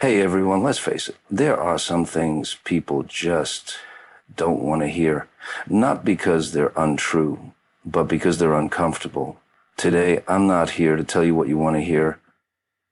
Hey everyone, let's face it, there are some things people just don't want to hear. Not because they're untrue, but because they're uncomfortable. Today, I'm not here to tell you what you want to hear.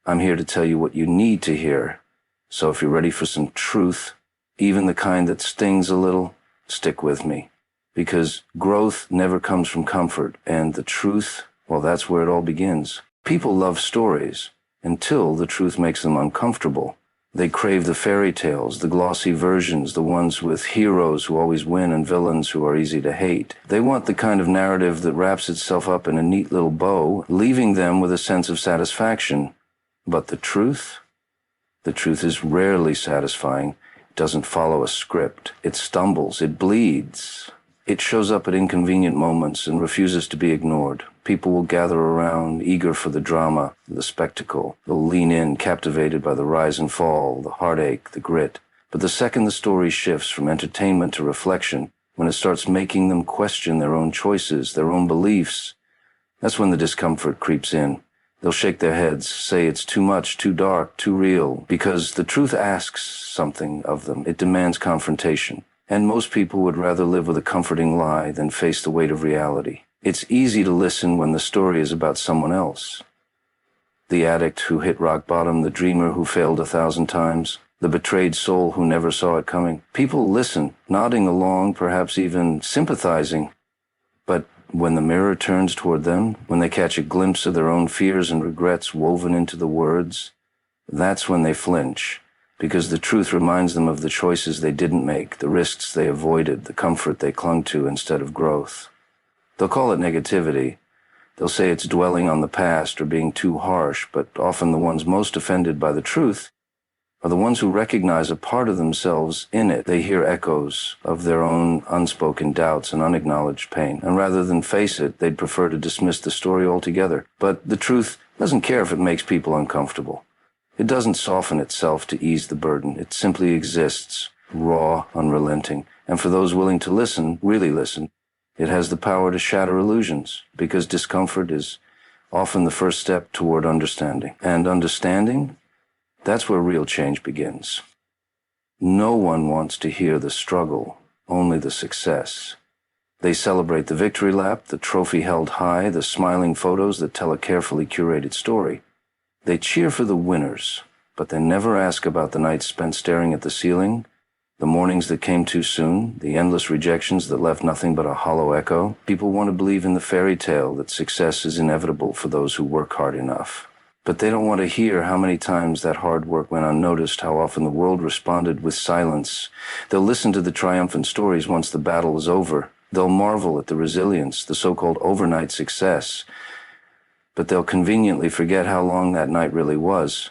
I'm here to tell you what you need to hear. So if you're ready for some truth, even the kind that stings a little, stick with me. Because growth never comes from comfort, and the truth, well, that's where it all begins. People love stories until the truth makes them uncomfortable. They crave the fairy tales, the glossy versions, the ones with heroes who always win and villains who are easy to hate. They want the kind of narrative that wraps itself up in a neat little bow, leaving them with a sense of satisfaction. But the truth is rarely satisfying. It doesn't follow a script. It stumbles, it bleeds. It shows up at inconvenient moments and refuses to be ignored. People will gather around, eager for the drama, the spectacle. They'll lean in, captivated by the rise and fall, the heartache, the grit. But the second the story shifts from entertainment to reflection, when it starts making them question their own choices, their own beliefs, that's when the discomfort creeps in. They'll shake their heads, say it's too much, too dark, too real, because the truth asks something of them. It demands confrontation. And most people would rather live with a comforting lie than face the weight of reality. It's easy to listen when the story is about someone else. The addict who hit rock bottom, the dreamer who failed 1,000 times, the betrayed soul who never saw it coming. People listen, nodding along, perhaps even sympathizing. But when the mirror turns toward them, when they catch a glimpse of their own fears and regrets woven into the words, that's when they flinch. Because the truth reminds them of the choices they didn't make, the risks they avoided, the comfort they clung to instead of growth. They'll call it negativity. They'll say it's dwelling on the past or being too harsh, but often the ones most offended by the truth are the ones who recognize a part of themselves in it. They hear echoes of their own unspoken doubts and unacknowledged pain, and rather than face it, they'd prefer to dismiss the story altogether. But the truth doesn't care if it makes people uncomfortable. It doesn't soften itself to ease the burden. It simply exists, raw, unrelenting. And for those willing to listen, really listen, it has the power to shatter illusions, because discomfort is often the first step toward understanding. And understanding, that's where real change begins. No one wants to hear the struggle, only the success. They celebrate the victory lap, the trophy held high, the smiling photos that tell a carefully curated story. They cheer for the winners, but they never ask about the nights spent staring at the ceiling, the mornings that came too soon, the endless rejections that left nothing but a hollow echo. People want to believe in the fairy tale that success is inevitable for those who work hard enough. But they don't want to hear how many times that hard work went unnoticed, how often the world responded with silence. They'll listen to the triumphant stories once the battle is over. They'll marvel at the resilience, the so-called overnight success. But they'll conveniently forget how long that night really was.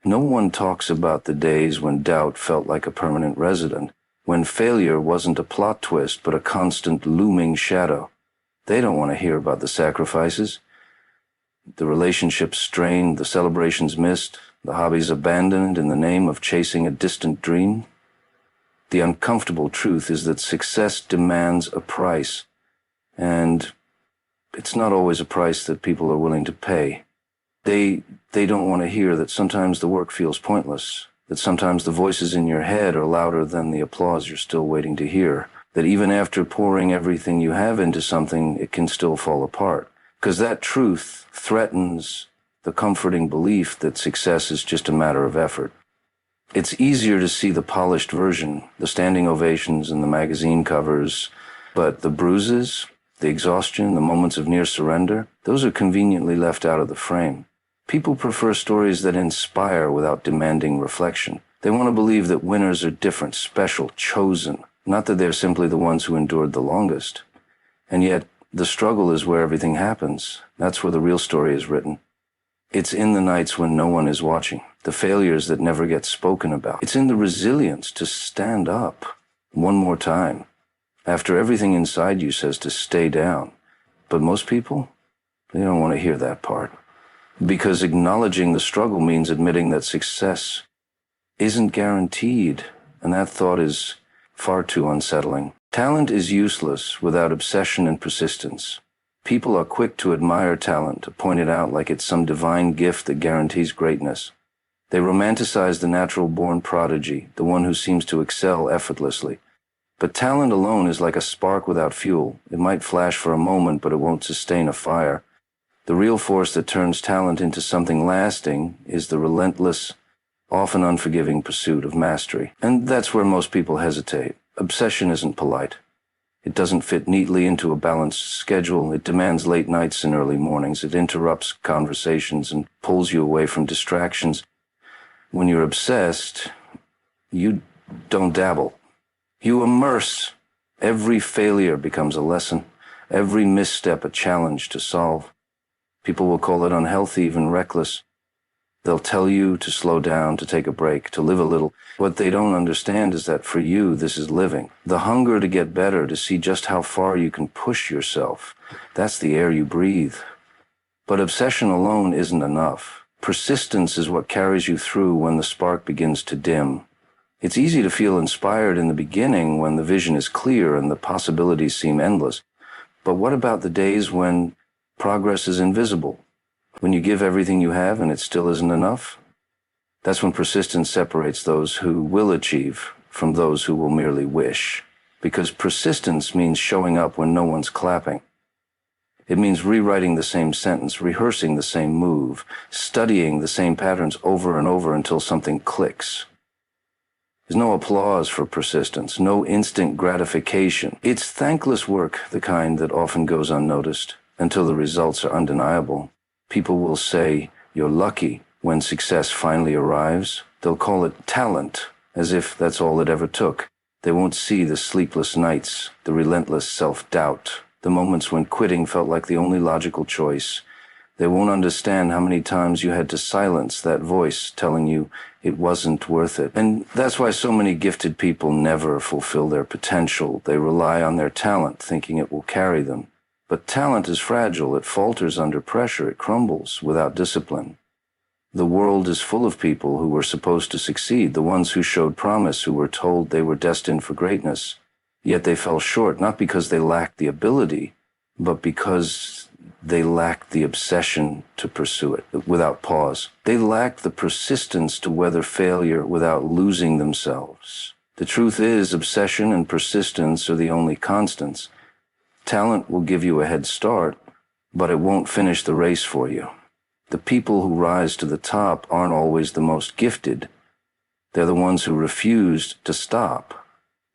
No one talks about the days when doubt felt like a permanent resident, when failure wasn't a plot twist but a constant looming shadow. They don't want to hear about the sacrifices, the relationships strained, the celebrations missed, the hobbies abandoned in the name of chasing a distant dream. The uncomfortable truth is that success demands a price, and it's not always a price that people are willing to pay. They don't want to hear that sometimes the work feels pointless, that sometimes the voices in your head are louder than the applause you're still waiting to hear, that even after pouring everything you have into something, it can still fall apart. Because that truth threatens the comforting belief that success is just a matter of effort. It's easier to see the polished version, the standing ovations and the magazine covers, but the bruises, the exhaustion, the moments of near surrender, those are conveniently left out of the frame. People prefer stories that inspire without demanding reflection. They want to believe that winners are different, special, chosen, not that they're simply the ones who endured the longest. And yet, the struggle is where everything happens. That's where the real story is written. It's in the nights when no one is watching, the failures that never get spoken about. It's in the resilience to stand up one more time, after everything inside you says to stay down. But most people, they don't want to hear that part. Because acknowledging the struggle means admitting that success isn't guaranteed, and that thought is far too unsettling. Talent is useless without obsession and persistence. People are quick to admire talent, to point it out like it's some divine gift that guarantees greatness. They romanticize the natural-born prodigy, the one who seems to excel effortlessly. But talent alone is like a spark without fuel. It might flash for a moment, but it won't sustain a fire. The real force that turns talent into something lasting is the relentless, often unforgiving pursuit of mastery. And that's where most people hesitate. Obsession isn't polite. It doesn't fit neatly into a balanced schedule. It demands late nights and early mornings. It interrupts conversations and pulls you away from distractions. When you're obsessed, you don't dabble. You immerse. Every failure becomes a lesson. Every misstep a challenge to solve. People will call it unhealthy, even reckless. They'll tell you to slow down, to take a break, to live a little. What they don't understand is that for you, this is living. The hunger to get better, to see just how far you can push yourself. That's the air you breathe. But obsession alone isn't enough. Persistence is what carries you through when the spark begins to dim. It's easy to feel inspired in the beginning when the vision is clear and the possibilities seem endless. But what about the days when progress is invisible? When you give everything you have and it still isn't enough? That's when persistence separates those who will achieve from those who will merely wish. Because persistence means showing up when no one's clapping. It means rewriting the same sentence, rehearsing the same move, studying the same patterns over and over until something clicks. There's no applause for persistence, no instant gratification. It's thankless work, the kind that often goes unnoticed, until the results are undeniable. People will say, "You're lucky," when success finally arrives. They'll call it talent, as if that's all it ever took. They won't see the sleepless nights, the relentless self-doubt, the moments when quitting felt like the only logical choice. They won't understand how many times you had to silence that voice telling you it wasn't worth it. And that's why so many gifted people never fulfill their potential. They rely on their talent, thinking it will carry them. But talent is fragile. It falters under pressure. It crumbles without discipline. The world is full of people who were supposed to succeed, the ones who showed promise, who were told they were destined for greatness. Yet they fell short, not because they lacked the ability, but because they lacked the obsession to pursue it without pause. They lacked the persistence to weather failure without losing themselves. The truth is, obsession and persistence are the only constants. Talent will give you a head start, but it won't finish the race for you. The people who rise to the top aren't always the most gifted. They're the ones who refused to stop.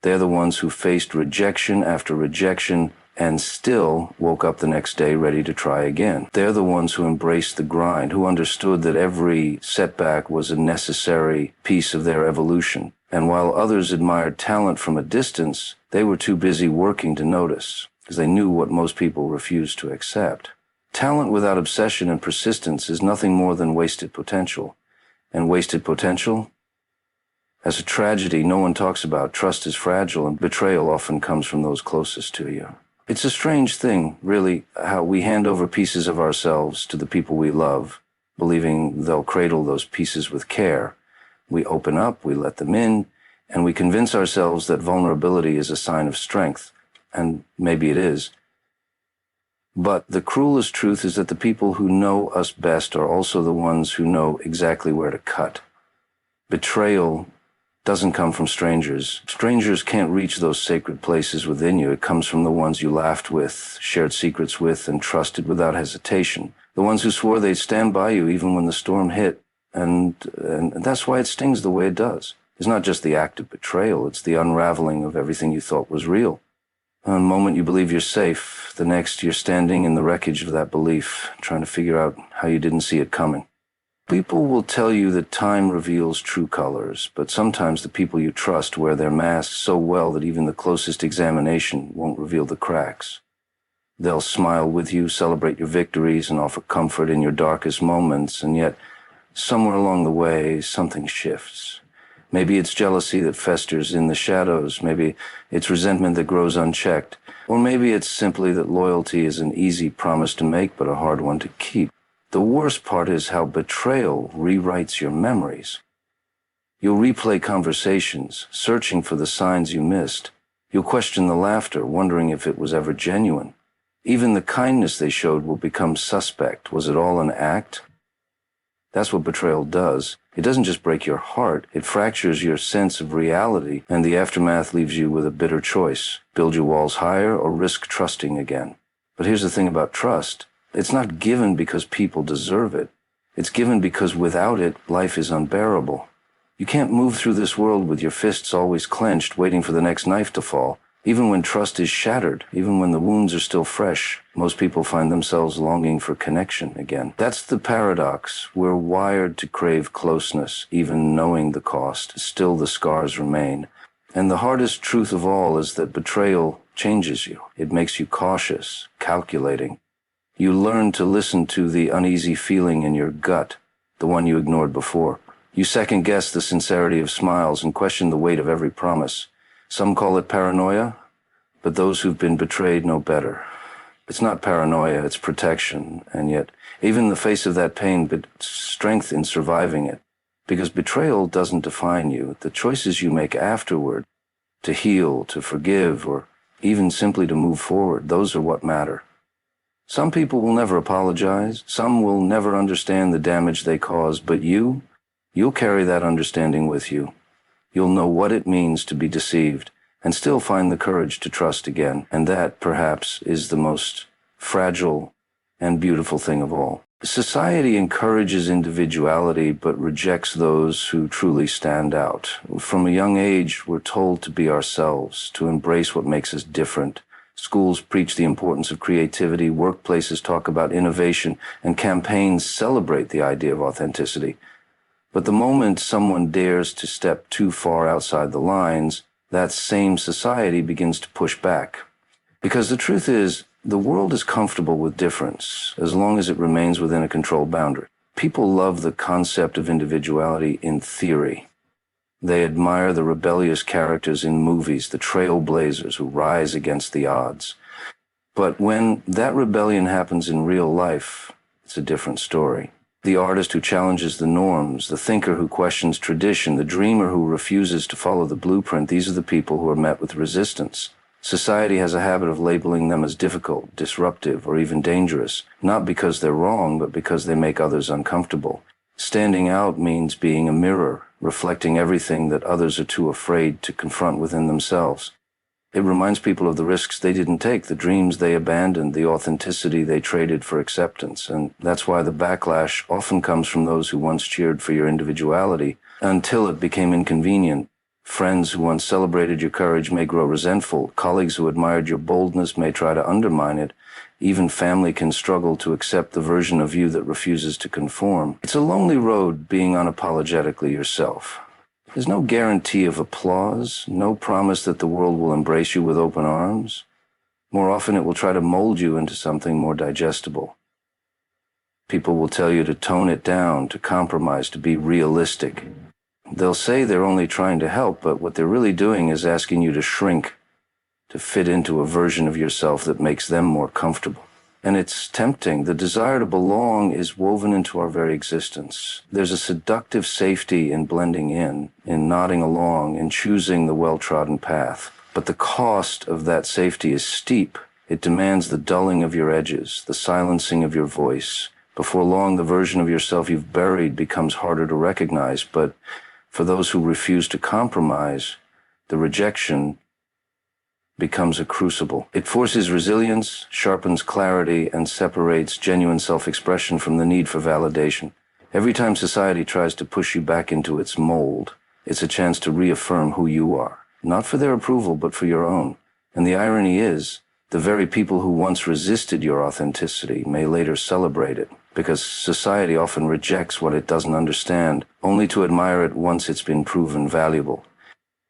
They're the ones who faced rejection after rejection and still woke up the next day ready to try again. They're the ones who embraced the grind, who understood that every setback was a necessary piece of their evolution. And while others admired talent from a distance, they were too busy working to notice, because they knew what most people refused to accept. Talent without obsession and persistence is nothing more than wasted potential. And wasted potential? As a tragedy no one talks about, trust is fragile, and betrayal often comes from those closest to you. It's a strange thing, really, how we hand over pieces of ourselves to the people we love, believing they'll cradle those pieces with care. We open up, we let them in, and we convince ourselves that vulnerability is a sign of strength. And maybe it is. But the cruelest truth is that the people who know us best are also the ones who know exactly where to cut. Betrayal doesn't come from strangers. Strangers can't reach those sacred places within you. It comes from the ones you laughed with, shared secrets with, and trusted without hesitation. The ones who swore they'd stand by you even when the storm hit. And that's why it stings the way it does. It's not just the act of betrayal, it's the unraveling of everything you thought was real. One moment you believe you're safe, the next you're standing in the wreckage of that belief, trying to figure out how you didn't see it coming. People will tell you that time reveals true colors, but sometimes the people you trust wear their masks so well that even the closest examination won't reveal the cracks. They'll smile with you, celebrate your victories, and offer comfort in your darkest moments, and yet, somewhere along the way, something shifts. Maybe it's jealousy that festers in the shadows, maybe it's resentment that grows unchecked, or maybe it's simply that loyalty is an easy promise to make but a hard one to keep. The worst part is how betrayal rewrites your memories. You'll replay conversations, searching for the signs you missed. You'll question the laughter, wondering if it was ever genuine. Even the kindness they showed will become suspect. Was it all an act? That's what betrayal does. It doesn't just break your heart, it fractures your sense of reality, and the aftermath leaves you with a bitter choice: build your walls higher or risk trusting again. But here's the thing about trust. It's not given because people deserve it. It's given because without it, life is unbearable. You can't move through this world with your fists always clenched, waiting for the next knife to fall. Even when trust is shattered, even when the wounds are still fresh, most people find themselves longing for connection again. That's the paradox. We're wired to crave closeness, even knowing the cost. Still, the scars remain. And the hardest truth of all is that betrayal changes you. It makes you cautious, calculating. You learn to listen to the uneasy feeling in your gut, the one you ignored before. You second-guess the sincerity of smiles and question the weight of every promise. Some call it paranoia, but those who've been betrayed know better. It's not paranoia, it's protection, and yet, even in the face of that pain, but strength in surviving it. Because betrayal doesn't define you. The choices you make afterward, to heal, to forgive, or even simply to move forward, those are what matter. Some people will never apologize, some will never understand the damage they caused, but you'll carry that understanding with you. You'll know what it means to be deceived and still find the courage to trust again. And that, perhaps, is the most fragile and beautiful thing of all. Society encourages individuality but rejects those who truly stand out. From a young age, we're told to be ourselves, to embrace what makes us different. Schools preach the importance of creativity, workplaces talk about innovation, and campaigns celebrate the idea of authenticity. But the moment someone dares to step too far outside the lines, that same society begins to push back. Because the truth is, the world is comfortable with difference, as long as it remains within a controlled boundary. People love the concept of individuality in theory. They admire the rebellious characters in movies, the trailblazers who rise against the odds. But when that rebellion happens in real life, it's a different story. The artist who challenges the norms, the thinker who questions tradition, the dreamer who refuses to follow the blueprint, these are the people who are met with resistance. Society has a habit of labeling them as difficult, disruptive, or even dangerous, not because they're wrong, but because they make others uncomfortable. Standing out means being a mirror, reflecting everything that others are too afraid to confront within themselves. It reminds people of the risks they didn't take, the dreams they abandoned, the authenticity they traded for acceptance. And that's why the backlash often comes from those who once cheered for your individuality until it became inconvenient. Friends who once celebrated your courage may grow resentful. Colleagues who admired your boldness may try to undermine it. Even family can struggle to accept the version of you that refuses to conform. It's a lonely road being unapologetically yourself. There's no guarantee of applause, no promise that the world will embrace you with open arms. More often it will try to mold you into something more digestible. People will tell you to tone it down, to compromise, to be realistic. They'll say they're only trying to help, but what they're really doing is asking you to shrink, to fit into a version of yourself that makes them more comfortable. And it's tempting. The desire to belong is woven into our very existence. There's a seductive safety in blending in nodding along, in choosing the well-trodden path. But the cost of that safety is steep. It demands the dulling of your edges, the silencing of your voice. Before long, the version of yourself you've buried becomes harder to recognize. But for those who refuse to compromise, the rejection becomes a crucible. It forces resilience, sharpens clarity, and separates genuine self-expression from the need for validation. Every time society tries to push you back into its mold, it's a chance to reaffirm who you are, not for their approval, but for your own. And the irony is, the very people who once resisted your authenticity may later celebrate it, because society often rejects what it doesn't understand, only to admire it once it's been proven valuable.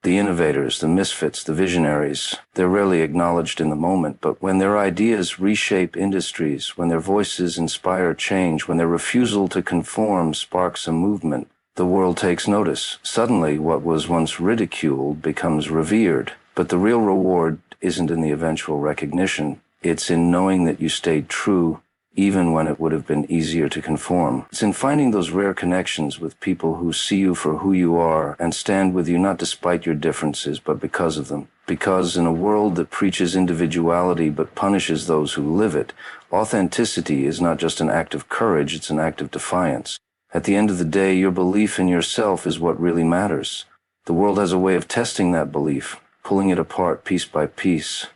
The innovators, the misfits, the visionaries, they're rarely acknowledged in the moment, but when their ideas reshape industries, when their voices inspire change, when their refusal to conform sparks a movement, the world takes notice. Suddenly, what was once ridiculed becomes revered. But the real reward isn't in the eventual recognition. It's in knowing that you stayed true even when it would have been easier to conform. It's in finding those rare connections with people who see you for who you are and stand with you not despite your differences, but because of them. Because in a world that preaches individuality but punishes those who live it, authenticity is not just an act of courage, it's an act of defiance. At the end of the day, your belief in yourself is what really matters. The world has a way of testing that belief, pulling it apart piece by piece.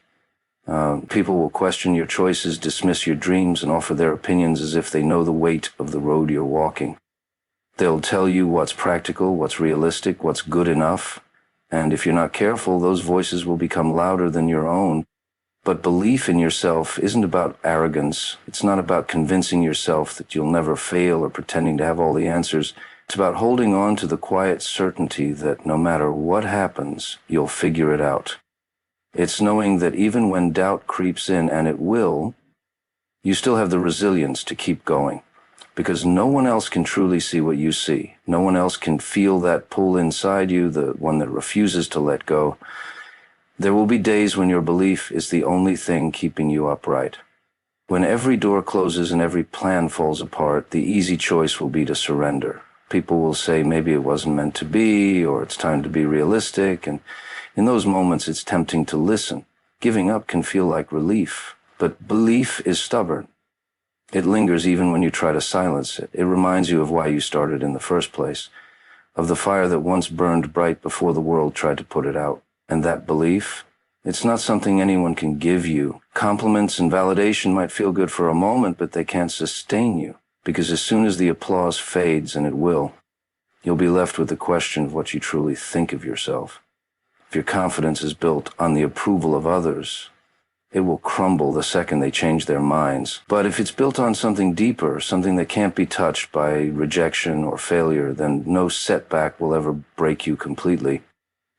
People will question your choices, dismiss your dreams, and offer their opinions as if they know the weight of the road you're walking. They'll tell you what's practical, what's realistic, what's good enough, and if you're not careful, those voices will become louder than your own. But belief in yourself isn't about arrogance. It's not about convincing yourself that you'll never fail or pretending to have all the answers. It's about holding on to the quiet certainty that no matter what happens, you'll figure it out. It's knowing that even when doubt creeps in, and it will, you still have the resilience to keep going. Because no one else can truly see what you see. No one else can feel that pull inside you, the one that refuses to let go. There will be days when your belief is the only thing keeping you upright. When every door closes and every plan falls apart, the easy choice will be to surrender. People will say maybe it wasn't meant to be, or it's time to be realistic, and in those moments it's tempting to listen. Giving up can feel like relief, but belief is stubborn. It lingers even when you try to silence it. It reminds you of why you started in the first place, of the fire that once burned bright before the world tried to put it out. And that belief, it's not something anyone can give you. Compliments and validation might feel good for a moment, but they can't sustain you, because as soon as the applause fades, and it will, you'll be left with the question of what you truly think of yourself. If your confidence is built on the approval of others, it will crumble the second they change their minds. But if it's built on something deeper, something that can't be touched by rejection or failure, then no setback will ever break you completely.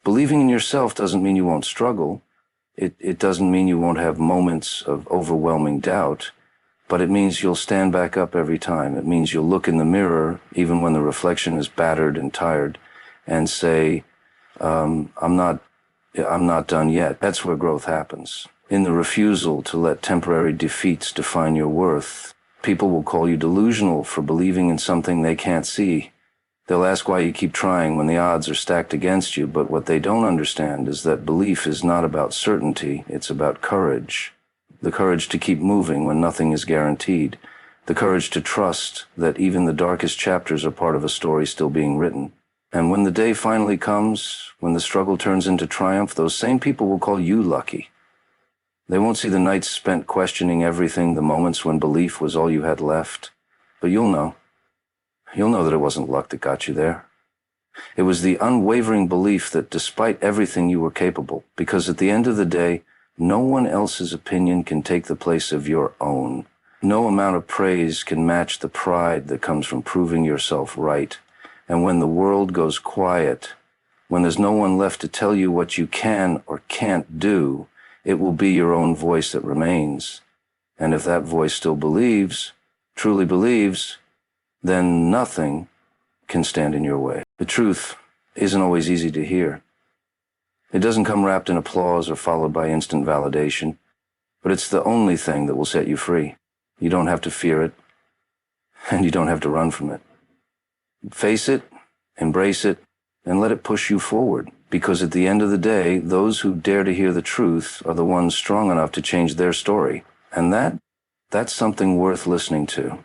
Believing in yourself doesn't mean you won't struggle. It doesn't mean you won't have moments of overwhelming doubt, but it means you'll stand back up every time. It means you'll look in the mirror, even when the reflection is battered and tired, and say, I'm not done yet. That's where growth happens. In the refusal to let temporary defeats define your worth. People will call you delusional for believing in something they can't see. They'll ask why you keep trying when the odds are stacked against you, but what they don't understand is that belief is not about certainty, it's about courage. The courage to keep moving when nothing is guaranteed. The courage to trust that even the darkest chapters are part of a story still being written. And when the day finally comes, when the struggle turns into triumph, those same people will call you lucky. They won't see the nights spent questioning everything, the moments when belief was all you had left. But you'll know. You'll know that it wasn't luck that got you there. It was the unwavering belief that despite everything you were capable, because at the end of the day, no one else's opinion can take the place of your own. No amount of praise can match the pride that comes from proving yourself right. And when the world goes quiet, when there's no one left to tell you what you can or can't do, it will be your own voice that remains. And if that voice still believes, truly believes, then nothing can stand in your way. The truth isn't always easy to hear. It doesn't come wrapped in applause or followed by instant validation, but it's the only thing that will set you free. You don't have to fear it, and you don't have to run from it. Face it, embrace it, and let it push you forward, because at the end of the day, those who dare to hear the truth are the ones strong enough to change their story, and that's something worth listening to.